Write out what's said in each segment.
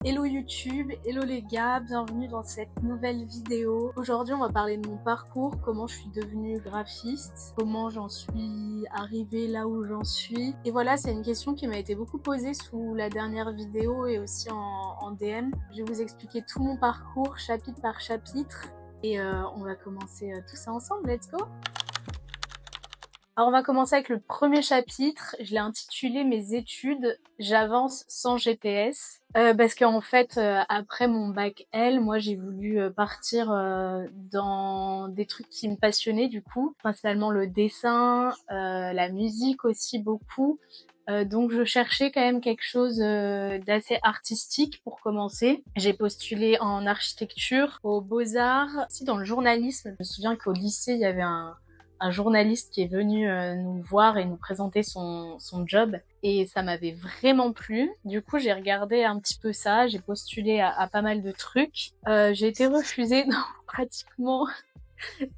Hello YouTube, hello les gars, bienvenue dans cette nouvelle vidéo. Aujourd'hui on va parler de mon parcours, comment je suis devenue graphiste, comment j'en suis arrivée là où j'en suis. Et voilà, c'est une question qui m'a été beaucoup posée sous la dernière vidéo et aussi en DM. Je vais vous expliquer tout mon parcours chapitre par chapitre et on va commencer tout ça ensemble, let's go! Alors on va commencer avec le premier chapitre, je l'ai intitulé Mes études, j'avance sans GPS. Parce qu'en fait, après mon bac L, moi j'ai voulu partir dans des trucs qui me passionnaient du coup, principalement le dessin, la musique aussi beaucoup. Donc je cherchais quand même quelque chose d'assez artistique pour commencer. J'ai postulé en architecture, aux beaux-arts, aussi dans le journalisme. Je me souviens qu'au lycée, il y avait un journaliste qui est venu nous voir et nous présenter son job et ça m'avait vraiment plu. Du coup, j'ai regardé un petit peu ça, j'ai postulé à pas mal de trucs. J'ai été refusée dans pratiquement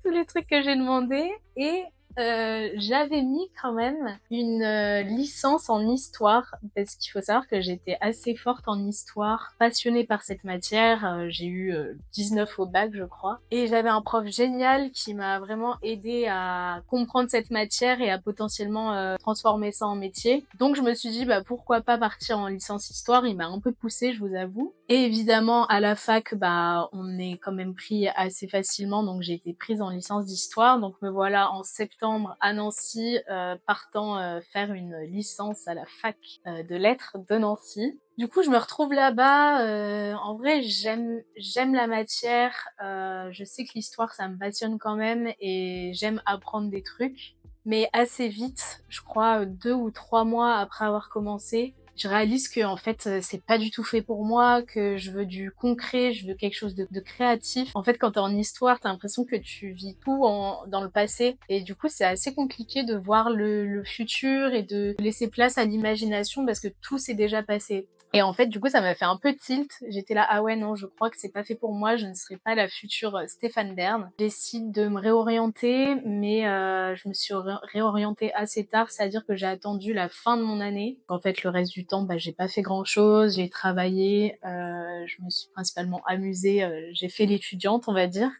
tous les trucs que j'ai demandé et j'avais mis quand même une licence en histoire parce qu'il faut savoir que j'étais assez forte en histoire, passionnée par cette matière. J'ai eu 19 au bac je crois et j'avais un prof génial qui m'a vraiment aidé à comprendre cette matière et à potentiellement transformer ça en métier. Donc je me suis dit bah pourquoi pas partir en licence histoire, il m'a un peu poussée je vous avoue. Et évidemment à la fac bah on est quand même pris assez facilement donc j'ai été prise en licence d'histoire. Donc me voilà en septembre à Nancy partant faire une licence à la fac de lettres de Nancy. Du coup, je me retrouve là-bas. En vrai, j'aime la matière. Je sais que l'histoire, ça me passionne quand même et j'aime apprendre des trucs. Mais assez vite, je crois 2 ou 3 mois après avoir commencé, je réalise que en fait c'est pas du tout fait pour moi, que je veux du concret, je veux quelque chose de créatif. En fait, quand t'es en histoire, t'as l'impression que tu vis tout dans le passé et du coup c'est assez compliqué de voir le futur et de laisser place à l'imagination parce que tout s'est déjà passé. Et en fait, du coup, ça m'a fait un peu tilt. J'étais là, ah ouais, non, je crois que c'est pas fait pour moi, je ne serai pas la future Stéphane Bern. J'essaie de me réorienter, mais je me suis réorientée assez tard, c'est-à-dire que j'ai attendu la fin de mon année. En fait, le reste du temps, bah, j'ai pas fait grand-chose, j'ai travaillé, je me suis principalement amusée, j'ai fait l'étudiante, on va dire.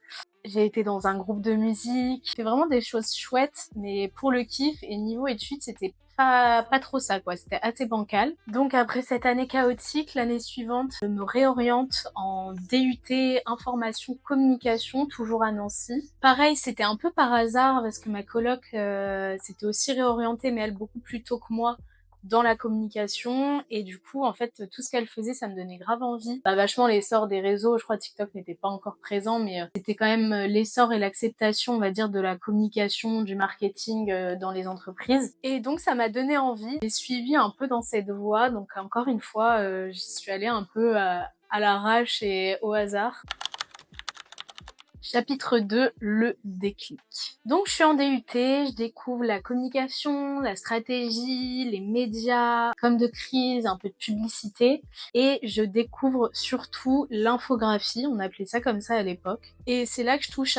J'ai été dans un groupe de musique, j'ai fait vraiment des choses chouettes, mais pour le kiff et niveau études, c'était pas trop ça quoi, c'était assez bancal. Donc après cette année chaotique, l'année suivante, je me réoriente en DUT information communication, toujours à Nancy. Pareil, c'était un peu par hasard parce que ma coloc s'était aussi réorientée mais elle beaucoup plus tôt que moi dans la communication et du coup en fait tout ce qu'elle faisait ça me donnait grave envie. Bah vachement l'essor des réseaux, je crois TikTok n'était pas encore présent mais c'était quand même l'essor et l'acceptation on va dire de la communication, du marketing dans les entreprises et donc ça m'a donné envie. J'ai suivi un peu dans cette voie donc encore une fois j'y suis allée un peu à l'arrache et au hasard. Chapitre 2, le déclic. Donc je suis en DUT, je découvre la communication, la stratégie, les médias, comme de crise, un peu de publicité et je découvre surtout l'infographie, on appelait ça comme ça à l'époque. Et c'est là que je touche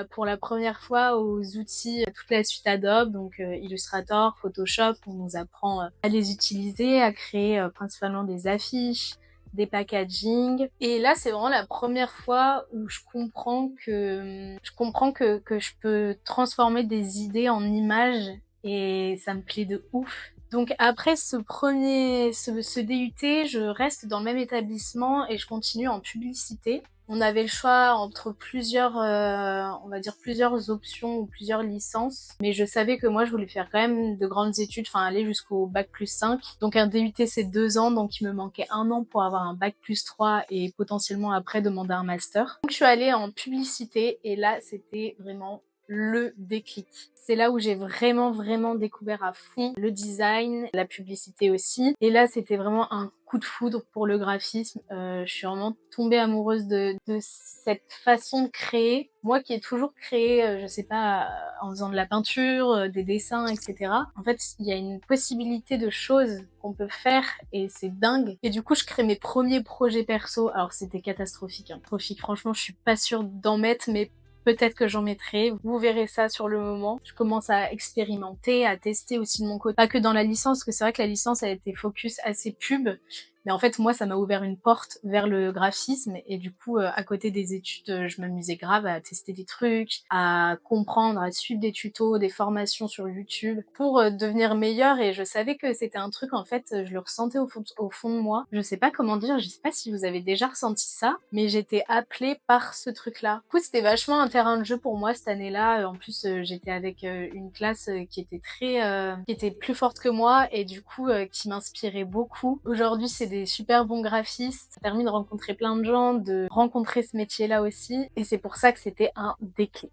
pour la première fois aux outils, toute la suite Adobe, donc Illustrator, Photoshop, on nous apprend à les utiliser, à créer principalement des affiches, des packaging. Et là, c'est vraiment la première fois où je comprends que je peux transformer des idées en images et ça me plaît de ouf. Donc après ce DUT, je reste dans le même établissement et je continue en publicité. On avait le choix entre plusieurs, on va dire plusieurs options ou plusieurs licences, mais je savais que moi je voulais faire quand même de grandes études, enfin aller jusqu'au bac+5. Donc un DUT c'est 2 ans, donc il me manquait 1 an pour avoir un bac+3 et potentiellement après demander un master. Donc je suis allée en publicité et là c'était vraiment le déclic. C'est là où j'ai vraiment découvert à fond le design, la publicité aussi. Et là, c'était vraiment un coup de foudre pour le graphisme. Je suis vraiment tombée amoureuse de cette façon de créer. Moi qui ai toujours créé, je sais pas, en faisant de la peinture, des dessins, etc. En fait, il y a une possibilité de choses qu'on peut faire et c'est dingue. Et du coup, je crée mes premiers projets perso. Alors, c'était catastrophique, hein. Catastrophique. Franchement, je suis pas sûre d'en mettre, mais peut-être que j'en mettrai, vous verrez ça sur le moment. Je commence à expérimenter, à tester aussi de mon côté. Pas que dans la licence, parce que c'est vrai que la licence a été focus assez pub. Mais en fait, moi, ça m'a ouvert une porte vers le graphisme et du coup, à côté des études, je m'amusais grave à tester des trucs, à comprendre, à suivre des tutos, des formations sur YouTube pour, devenir meilleure et je savais que c'était un truc, en fait, je le ressentais au fond de moi. Je sais pas comment dire, je sais pas si vous avez déjà ressenti ça, mais j'étais appelée par ce truc-là. Du coup, c'était vachement un terrain de jeu pour moi cette année-là. En plus, j'étais avec, une classe, qui était plus forte que moi et du coup, qui m'inspirait beaucoup. Aujourd'hui, c'est des super bons graphistes. Ça a permis de rencontrer plein de gens, de rencontrer ce métier-là aussi et c'est pour ça que c'était un déclic.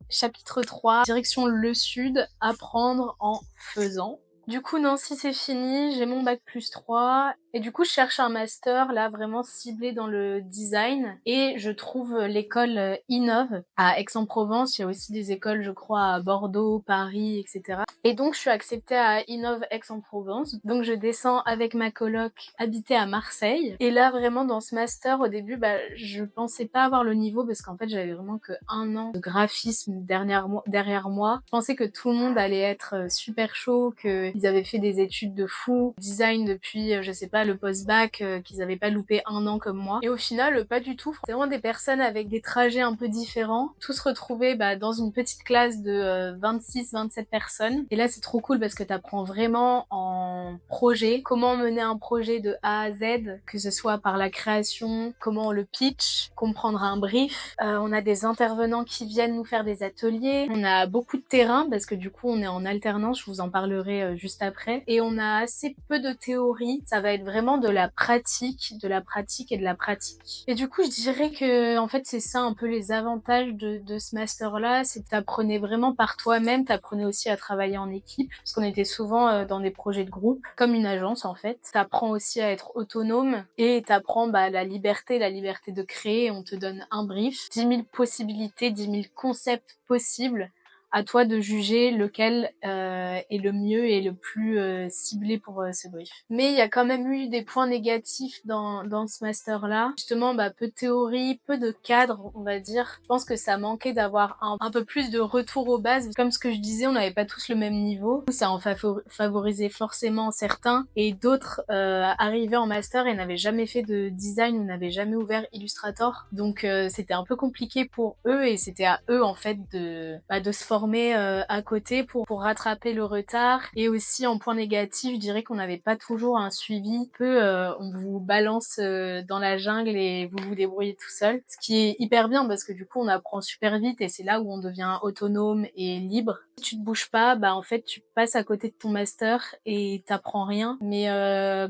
Chapitre 3, direction le sud, apprendre en faisant. Du coup, Nancy, c'est fini, j'ai mon bac+3 et du coup, je cherche un master là vraiment ciblé dans le design et je trouve l'école Innov à Aix-en-Provence. Il y a aussi des écoles, je crois, à Bordeaux, Paris, etc. Et donc, je suis acceptée à Innov Aix-en-Provence. Donc, je descends avec ma coloc habiter à Marseille. Et là, vraiment, dans ce master, au début, je pensais pas avoir le niveau parce qu'en fait, j'avais vraiment que 1 an de graphisme derrière moi. Je pensais que tout le monde allait être super chaud, qu'ils avaient fait des études de fou, design depuis, je sais pas, le post-bac, qu'ils avaient pas loupé 1 an comme moi. Et au final, pas du tout. C'est vraiment des personnes avec des trajets un peu différents, tous retrouvés dans une petite classe de 26-27 personnes. Et là, c'est trop cool parce que t'apprends vraiment en projet, comment mener un projet de A à Z, que ce soit par la création, comment on le pitch, comprendre un brief. On a des intervenants qui viennent nous faire des ateliers. On a beaucoup de terrain parce que du coup, on est en alternance, je vous en parlerai juste après. Et on a assez peu de théorie. Ça va être vraiment de la pratique et de la pratique. Et du coup, je dirais que en fait, c'est ça un peu les avantages de ce master-là, c'est que t'apprenais vraiment par toi-même, t'apprenais aussi à travailler en équipe, parce qu'on était souvent dans des projets de groupe, comme une agence en fait. T'apprends aussi à être autonome et t'apprends la liberté de créer. On te donne un brief, 10 000 possibilités, 10 000 concepts possibles. À toi de juger lequel est le mieux et le plus ciblé pour ce brief. Mais il y a quand même eu des points négatifs dans ce master-là. Justement, peu de théorie, peu de cadre, on va dire. Je pense que ça manquait d'avoir un peu plus de retour aux bases. Comme ce que je disais, on n'avait pas tous le même niveau. Ça en favorisait forcément certains et d'autres arrivaient en master et n'avaient jamais fait de design ou n'avaient jamais ouvert Illustrator. Donc c'était un peu compliqué pour eux et c'était à eux en fait de se former à côté pour rattraper le retard. Et aussi en point négatif, je dirais qu'on n'avait pas toujours un suivi. On vous balance dans la jungle et vous vous débrouillez tout seul. Ce qui est hyper bien parce que du coup on apprend super vite et c'est là où on devient autonome et libre. Si tu te bouges pas, en fait tu passes à côté de ton master et t'apprends rien. Mais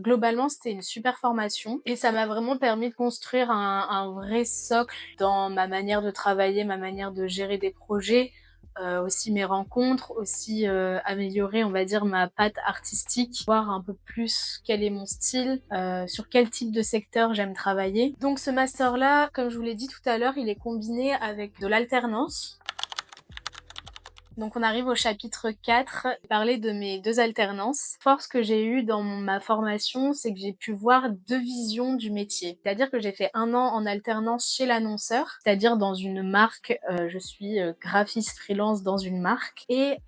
globalement c'était une super formation et ça m'a vraiment permis de construire un vrai socle dans ma manière de travailler, ma manière de gérer des projets. Aussi mes rencontres, aussi améliorer, on va dire, ma patte artistique, voir un peu plus quel est mon style, sur quel type de secteur j'aime travailler. Donc ce master-là, comme je vous l'ai dit tout à l'heure, il est combiné avec de l'alternance. Donc on arrive au chapitre 4, parler de mes 2 alternances. Force que j'ai eue dans ma formation, c'est que j'ai pu voir 2 visions du métier. C'est-à-dire que j'ai fait 1 an en alternance chez l'annonceur, c'est-à-dire dans une marque, je suis graphiste freelance dans une marque, et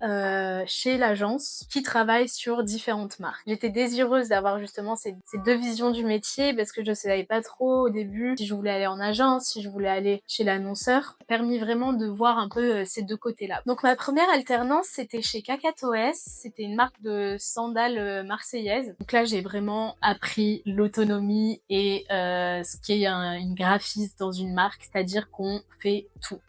chez l'agence qui travaille sur différentes marques. J'étais désireuse d'avoir justement ces 2 visions du métier parce que je savais pas trop au début si je voulais aller en agence, si je voulais aller chez l'annonceur. Ça m'a permis vraiment de voir un peu ces 2 côtés-là. Donc ma première alternance, c'était chez Cacatoès. C'était une marque de sandales marseillaises. Donc là, j'ai vraiment appris l'autonomie et ce qu'est une graphiste dans une marque, c'est-à-dire qu'on fait tout.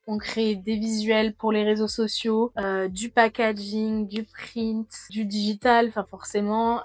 On crée des visuels pour les réseaux sociaux, du packaging, du print, du digital, enfin forcément,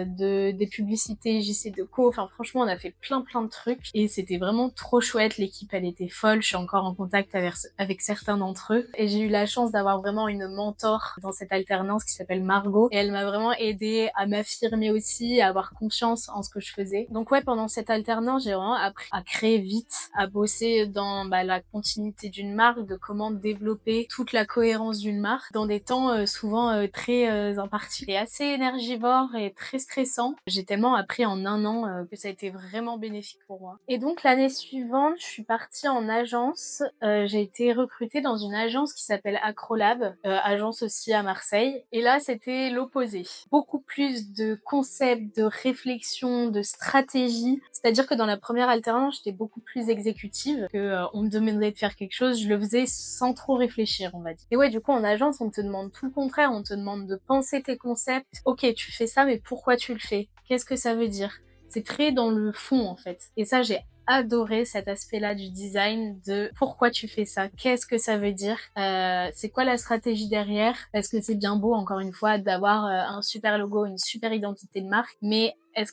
des publicités JC Deco. Enfin franchement, on a fait plein de trucs et c'était vraiment trop chouette. L'équipe, elle était folle. Je suis encore en contact avec certains d'entre eux et j'ai eu la chance d'avoir vraiment une mentor dans cette alternance qui s'appelle Margot et elle m'a vraiment aidée à m'affirmer aussi, à avoir confiance en ce que je faisais. Donc ouais, pendant cette alternance, j'ai vraiment appris à créer vite, à bosser dans la continuité d'une marque, marque, de comment développer toute la cohérence d'une marque dans des temps souvent très impartis. C'est assez énergivore et très stressant. J'ai tellement appris en un an que ça a été vraiment bénéfique pour moi. Et donc l'année suivante, je suis partie en agence. J'ai été recrutée dans une agence qui s'appelle Acrolab, agence aussi à Marseille. Et là, c'était l'opposé. Beaucoup plus de concepts, de réflexion, de stratégie. C'est-à-dire que dans la première alternance, j'étais beaucoup plus exécutive, que on me demandait de faire quelque chose, je le faisais sans trop réfléchir, on va dire. Et ouais, du coup, en agence, on te demande tout le contraire, on te demande de penser tes concepts. Ok, tu fais ça, mais pourquoi tu le fais? Qu'est-ce que ça veut dire? C'est très dans le fond, en fait. Et ça, j'ai adoré cet aspect-là du design, de pourquoi tu fais ça, qu'est-ce que ça veut dire, c'est quoi la stratégie derrière, parce que c'est bien beau, encore une fois, d'avoir un super logo, une super identité de marque, mais est-ce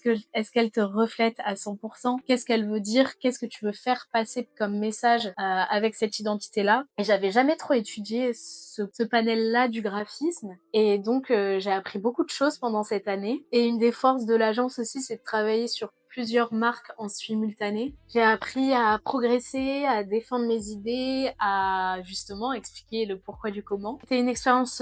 qu'elle te reflète à 100%? Qu'est-ce qu'elle veut dire? Qu'est-ce que tu veux faire passer comme message avec cette identité-là? Et j'avais jamais trop étudié ce panel-là du graphisme. Et donc, j'ai appris beaucoup de choses pendant cette année. Et une des forces de l'agence aussi, c'est de travailler sur plusieurs marques en simultané. J'ai appris à progresser, à défendre mes idées, à justement expliquer le pourquoi du comment. C'était une expérience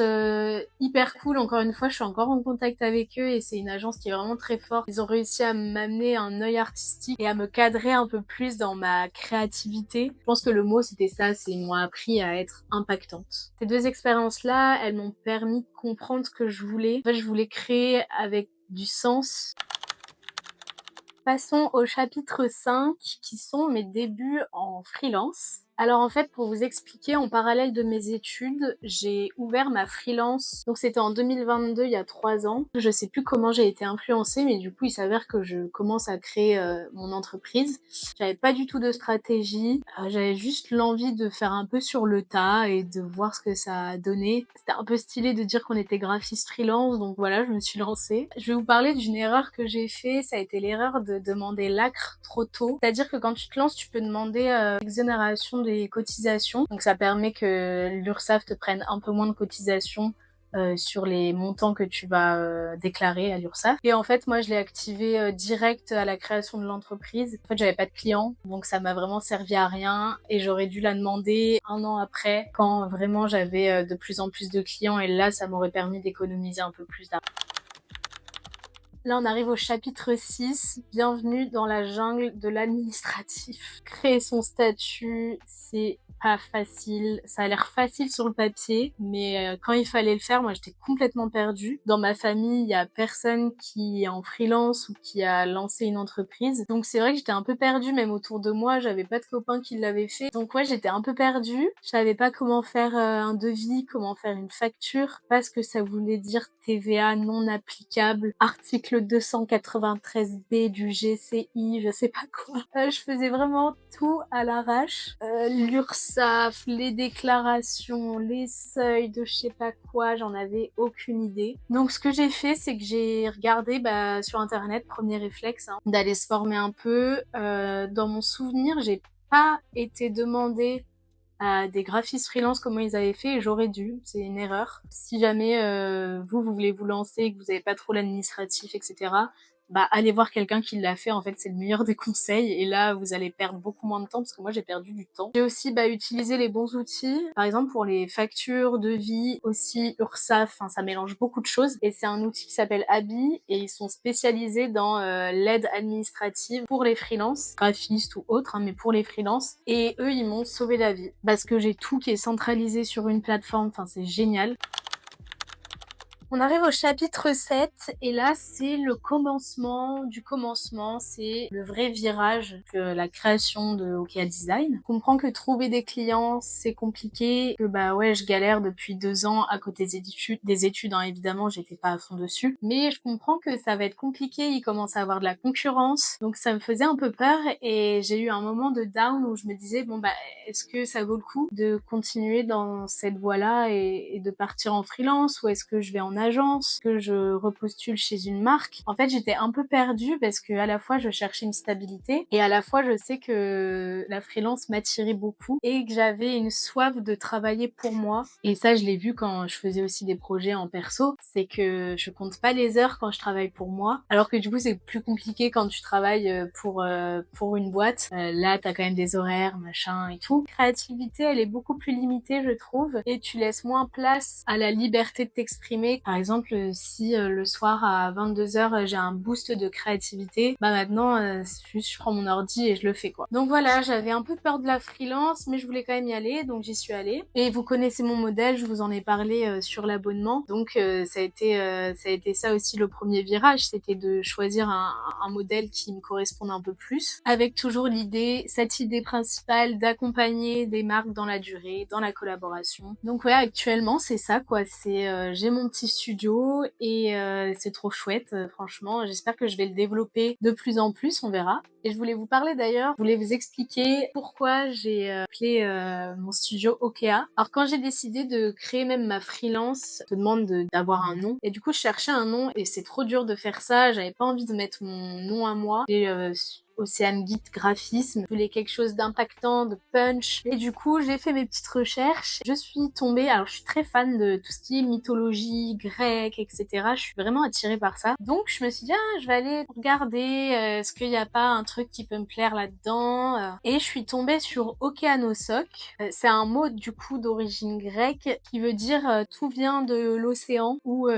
hyper cool. Encore une fois, je suis encore en contact avec eux et c'est une agence qui est vraiment très forte. Ils ont réussi à m'amener un œil artistique et à me cadrer un peu plus dans ma créativité. Je pense que le mot c'était ça, c'est ils m'ont appris à être impactante. Ces deux expériences-là, elles m'ont permis de comprendre ce que je voulais. En fait, je voulais créer avec du sens. Passons au chapitre 5, qui sont mes débuts en freelance. Alors en fait, pour vous expliquer, en parallèle de mes études, j'ai ouvert ma freelance. Donc c'était en 2022, il y a 3 ans. Je sais plus comment j'ai été influencée, mais du coup, il s'avère que je commence à créer mon entreprise. J'avais pas du tout de stratégie. J'avais juste l'envie de faire un peu sur le tas et de voir ce que ça a donné. C'était un peu stylé de dire qu'on était graphiste freelance, donc voilà, je me suis lancée. Je vais vous parler d'une erreur que j'ai fait. Ça a été l'erreur de demander l'ACRE trop tôt. C'est-à-dire que quand tu te lances, tu peux demander l'exonération des cotisations. Donc ça permet que l'URSSAF te prenne un peu moins de cotisations sur les montants que tu vas déclarer à l'URSSAF. Et en fait, moi, je l'ai activé direct à la création de l'entreprise. En fait, j'avais pas de clients, donc ça m'a vraiment servi à rien et j'aurais dû la demander un an après, quand vraiment j'avais de plus en plus de clients et là, ça m'aurait permis d'économiser un peu plus d'argent. Là, on arrive au chapitre 6. Bienvenue dans la jungle de l'administratif. Créer son statut, c'est pas facile. Ça a l'air facile sur le papier, mais quand il fallait le faire, moi, j'étais complètement perdue. Dans ma famille, il y a personne qui est en freelance ou qui a lancé une entreprise. Donc, c'est vrai que j'étais un peu perdue, même autour de moi. J'avais pas de copains qui l'avaient fait. Donc, ouais, j'étais un peu perdue. Je savais pas comment faire un devis, comment faire une facture, parce que ça voulait dire TVA non applicable, article 293B du GCI, je sais pas quoi. Je faisais vraiment tout à l'arrache. L'URSSAF, les déclarations, les seuils de je sais pas quoi, j'en avais aucune idée. Donc ce que j'ai fait, c'est que j'ai regardé sur internet, premier réflexe, d'aller se former un peu. Dans mon souvenir, j'ai pas été demandée à des graphistes freelance comment ils avaient fait et j'aurais dû, c'est une erreur. Si jamais vous voulez vous lancer et que vous n'avez pas trop l'administratif, etc., allez voir quelqu'un qui l'a fait, en fait c'est le meilleur des conseils et là vous allez perdre beaucoup moins de temps parce que moi j'ai perdu du temps. J'ai aussi utilisé les bons outils, par exemple pour les factures, devis, aussi URSSAF, ça mélange beaucoup de choses et c'est un outil qui s'appelle Abi et ils sont spécialisés dans l'aide administrative pour les freelances, graphistes ou autres, mais pour les freelances et eux ils m'ont sauvé la vie parce que j'ai tout qui est centralisé sur une plateforme, c'est génial. On arrive au chapitre 7 et là c'est le commencement du commencement, c'est le vrai virage que la création de OK Design. Je comprends que trouver des clients c'est compliqué, que je galère depuis 2 ans à côté des études évidemment j'étais pas à fond dessus, mais je comprends que ça va être compliqué, il commence à avoir de la concurrence, donc ça me faisait un peu peur et j'ai eu un moment de down où je me disais est-ce que ça vaut le coup de continuer dans cette voie-là et de partir en freelance ou est-ce que je vais en agence, que je repostule chez une marque. En fait, j'étais un peu perdue parce que à la fois je cherchais une stabilité et à la fois je sais que la freelance m'attirait beaucoup et que j'avais une soif de travailler pour moi. Et ça, je l'ai vu quand je faisais aussi des projets en perso, c'est que je compte pas les heures quand je travaille pour moi, alors que du coup c'est plus compliqué quand tu travailles pour une boîte. Là, t'as quand même des horaires, machin et tout. La créativité, elle est beaucoup plus limitée, je trouve, et tu laisses moins place à la liberté de t'exprimer. Par exemple, si le soir à 22h j'ai un boost de créativité, bah maintenant juste je prends mon ordi et je le fais quoi. Donc voilà, j'avais un peu peur de la freelance, mais je voulais quand même y aller, donc j'y suis allée. Et vous connaissez mon modèle, je vous en ai parlé sur l'abonnement. Donc ça a été ça aussi le premier virage, c'était de choisir un modèle qui me corresponde un peu plus, avec toujours cette idée principale d'accompagner des marques dans la durée, dans la collaboration. Donc ouais, actuellement c'est ça quoi, c'est j'ai mon petit studio et c'est trop chouette, franchement. J'espère que je vais le développer de plus en plus, on verra. Et je voulais vous parler d'ailleurs, je voulais vous expliquer pourquoi j'ai appelé mon studio Okea. Alors quand j'ai décidé de créer même ma freelance, je te demande d'avoir un nom. Et du coup je cherchais un nom et c'est trop dur de faire ça, j'avais pas envie de mettre mon nom à moi. Et Océane Guide graphisme, je voulais quelque chose d'impactant, de punch. Et du coup, j'ai fait mes petites recherches. Je suis tombée, alors je suis très fan de tout ce qui est mythologie grecque, etc. Je suis vraiment attirée par ça. Donc je me suis dit, ah, je vais aller regarder, est-ce qu'il n'y a pas un truc qui peut me plaire là-dedans. Et je suis tombée sur Okeanosok. C'est un mot du coup d'origine grecque qui veut dire tout vient de l'océan ou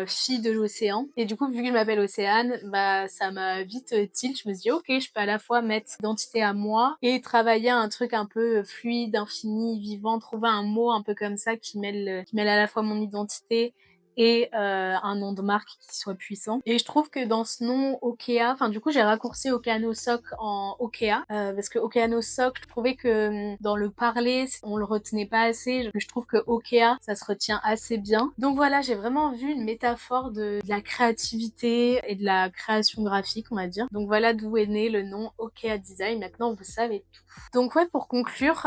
fille de l'océan. Et du coup, vu que je m'appelle Océane, bah ça m'a vite tilt. Je me suis dit, ok, je peux à la fois mettre identité à moi et travailler un truc un peu fluide, infini, vivant, trouver un mot un peu comme ça qui mêle à la fois mon identité et un nom de marque qui soit puissant. Et je trouve que dans ce nom Okea, enfin du coup j'ai raccourci Okeanosok en Okea parce que Okeanosok, je trouvais que dans le parler on le retenait pas assez. Je trouve que Okea ça se retient assez bien. Donc voilà, j'ai vraiment vu une métaphore de la créativité et de la création graphique, on va dire. Donc voilà d'où est né le nom Okea Design. Maintenant vous savez tout. Donc ouais, pour conclure,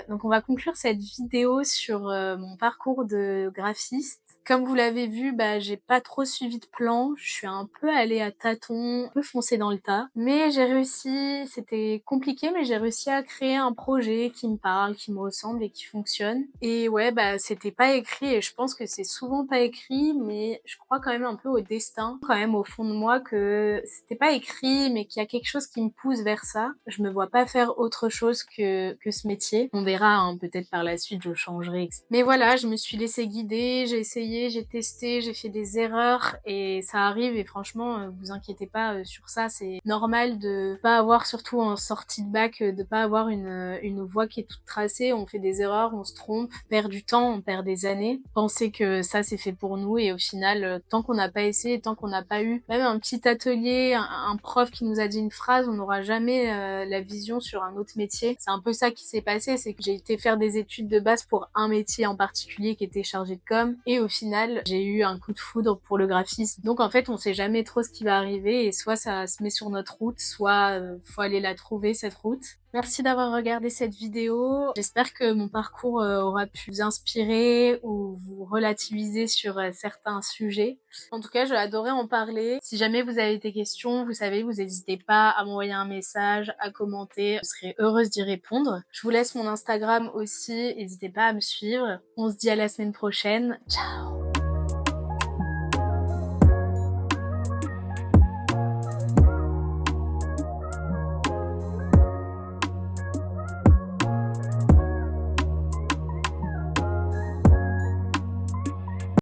donc on va conclure cette vidéo sur mon parcours de graphiste. Comme vous l'avez vu, bah j'ai pas trop suivi de plan, je suis un peu allée à tâtons, un peu foncée dans le tas, mais j'ai réussi, c'était compliqué, mais j'ai réussi à créer un projet qui me parle, qui me ressemble et qui fonctionne. Et ouais, bah c'était pas écrit et je pense que c'est souvent pas écrit, mais je crois quand même un peu au destin, quand même au fond de moi que c'était pas écrit, mais qu'il y a quelque chose qui me pousse vers ça. Je me vois pas faire autre chose que ce métier. On verra, hein, peut-être par la suite je changerai. Mais voilà, je me suis laissée guider, j'ai essayé, j'ai testé, j'ai fait des erreurs et ça arrive et franchement, vous inquiétez pas sur ça, c'est normal de pas avoir, surtout en sortie de bac, de pas avoir une voie qui est toute tracée. On fait des erreurs, on se trompe, on perd du temps, on perd des années. Penser que ça c'est fait pour nous et au final, tant qu'on n'a pas essayé, tant qu'on n'a pas eu même un petit atelier, un prof qui nous a dit une phrase, on n'aura jamais la vision sur un autre métier. C'est un peu ça qui s'est passé, c'est que j'ai été faire des études de base pour un métier en particulier qui était chargé de com et au final j'ai eu un coup de foudre pour le graphisme. Donc en fait on sait jamais trop ce qui va arriver et soit ça se met sur notre route, soit faut aller la trouver cette route. Merci d'avoir regardé cette vidéo. J'espère que mon parcours aura pu vous inspirer ou vous relativiser sur certains sujets. En tout cas, j'ai adoré en parler. Si jamais vous avez des questions, vous savez, vous n'hésitez pas à m'envoyer un message, à commenter. Je serai heureuse d'y répondre. Je vous laisse mon Instagram aussi. N'hésitez pas à me suivre. On se dit à la semaine prochaine. Ciao!